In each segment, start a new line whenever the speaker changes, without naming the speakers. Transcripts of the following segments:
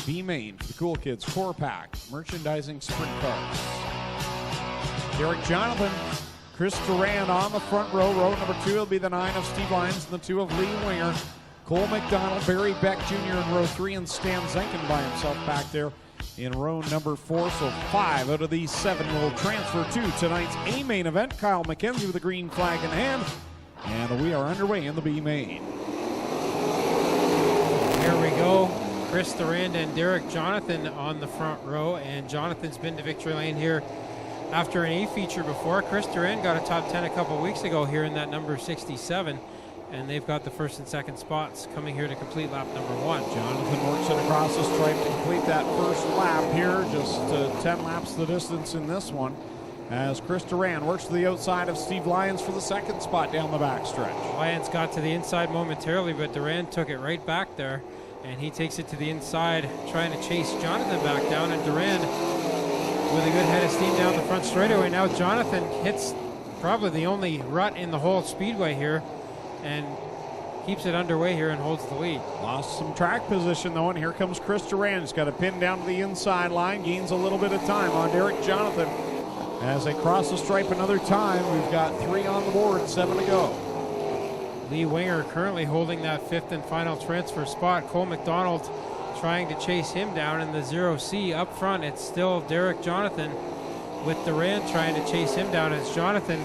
B Main for the Cool Kids Core Pack, Merchandising Sprint Cars. Derek Jonathan, Chris Durand on the front row. Row number 2 will be the 9 of Steve Lyons and the 2 of Lee Winger. Cole McDonald, Barry Beck Jr. in row 3, and Stan Zenkin by himself back there in row number 4. So 5 out of these 7 will transfer to tonight's A main event. Kyle McKenzie with the green flag in hand. And we are underway in the B main.
Here we go. Chris Durand and Derek Jonathan on the front row. And Jonathan's been to victory lane here after an A feature before. Chris Durand got a top 10 a couple weeks ago here in that number 67. And they've got the first and second spots coming here to complete lap number 1.
Jonathan works it across the stripe to complete that first lap here. Just 10 laps the distance in this one. As Chris Durand works to the outside of Steve Lyons for the second spot down the backstretch.
Lyons got to the inside momentarily, but Durand took it right back there. And he takes it to the inside, trying to chase Jonathan back down. And Durand with a good head of steam down the front straightaway. Now Jonathan hits probably the only rut in the whole speedway here and keeps it underway here and holds the lead.
Lost some track position though, and here comes Chris Durand. He's got a pin down to the inside line, gains a little bit of time on Derek Jonathan. As they cross the stripe another time, we've got 3 on the board, 7 to go.
Lee Winger currently holding that 5th and final transfer spot. Cole McDonald trying to chase him down in the 0C. Up front, it's still Derek Jonathan with Durand trying to chase him down as Jonathan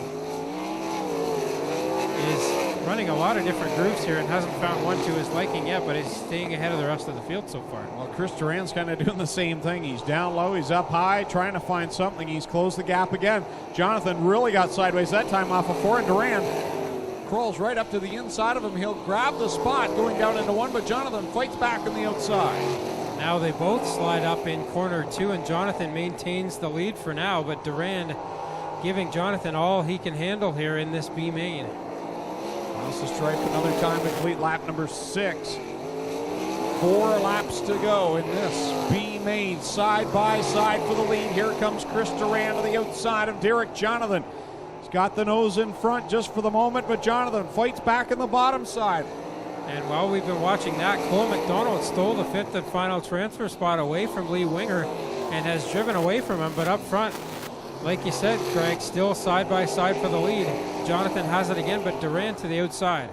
is running a lot of different grooves here and hasn't found one to his liking yet, but he's staying ahead of the rest of the field so far.
Well, Chris Durand's kind of doing the same thing. He's down low, he's up high, trying to find something. He's closed the gap again. Jonathan really got sideways that time off of 4, and Durand crawls right up to the inside of him. He'll grab the spot going down into 1, but Jonathan fights back on the outside.
Now they both slide up in corner 2, and Jonathan maintains the lead for now, but Durand giving Jonathan all he can handle here in this B main.
Cross the stripe another time to complete lap number 6. 4 laps to go in this B main, side by side for the lead. Here comes Chris Durand to the outside of Derek Jonathan. He's got the nose in front just for the moment, but Jonathan fights back in the bottom side.
And while we've been watching that, Cole McDonald stole the 5th and final transfer spot away from Lee Winger and has driven away from him, but up front, like you said, Craig, still side by side for the lead. Jonathan has it again, but Durand to the outside.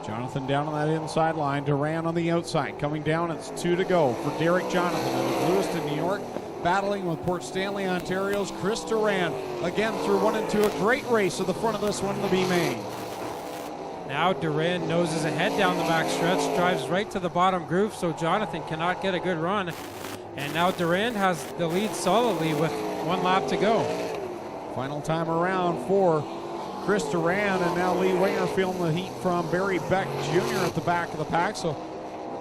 Jonathan down on that inside line, Durand on the outside. Coming down, it's 2 to go for Derek Jonathan in Lewiston, New York, battling with Port Stanley, Ontario's Chris Durand. Again, through 1 and 2, a great race at the front of this one in the B main.
Now Durand noses ahead down the back stretch, drives right to the bottom groove, so Jonathan cannot get a good run. And now Durand has the lead solidly with 1 lap to go.
Final time around for Chris Durand, and now Lee Winger feeling the heat from Barry Beck Jr. at the back of the pack, so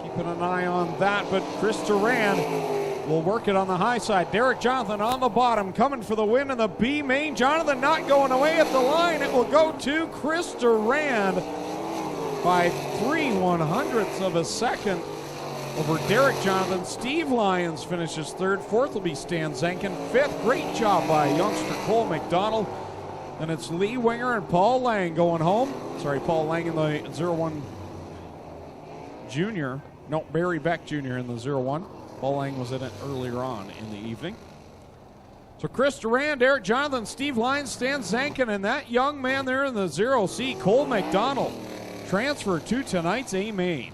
keeping an eye on that. But Chris Durand will work it on the high side. Derek Jonathan on the bottom, coming for the win in the B main. Jonathan not going away at the line. It will go to Chris Durand by 3/100ths of a second over Derek Jonathan. Steve Lyons finishes 3rd. 4th will be Stan Zenkin. 5th, great job by youngster Cole McDonald. And it's Lee Winger and Paul Lang going home. Sorry, Paul Lang in the 01 Junior. No, Barry Beck Jr. in the 01. Paul Lang was in it earlier on in the evening. So Chris Durand, Derek Jonathan, Steve Lyons, Stan Zenkin, and that young man there in the 0C, Cole McDonald, transfer to tonight's A main.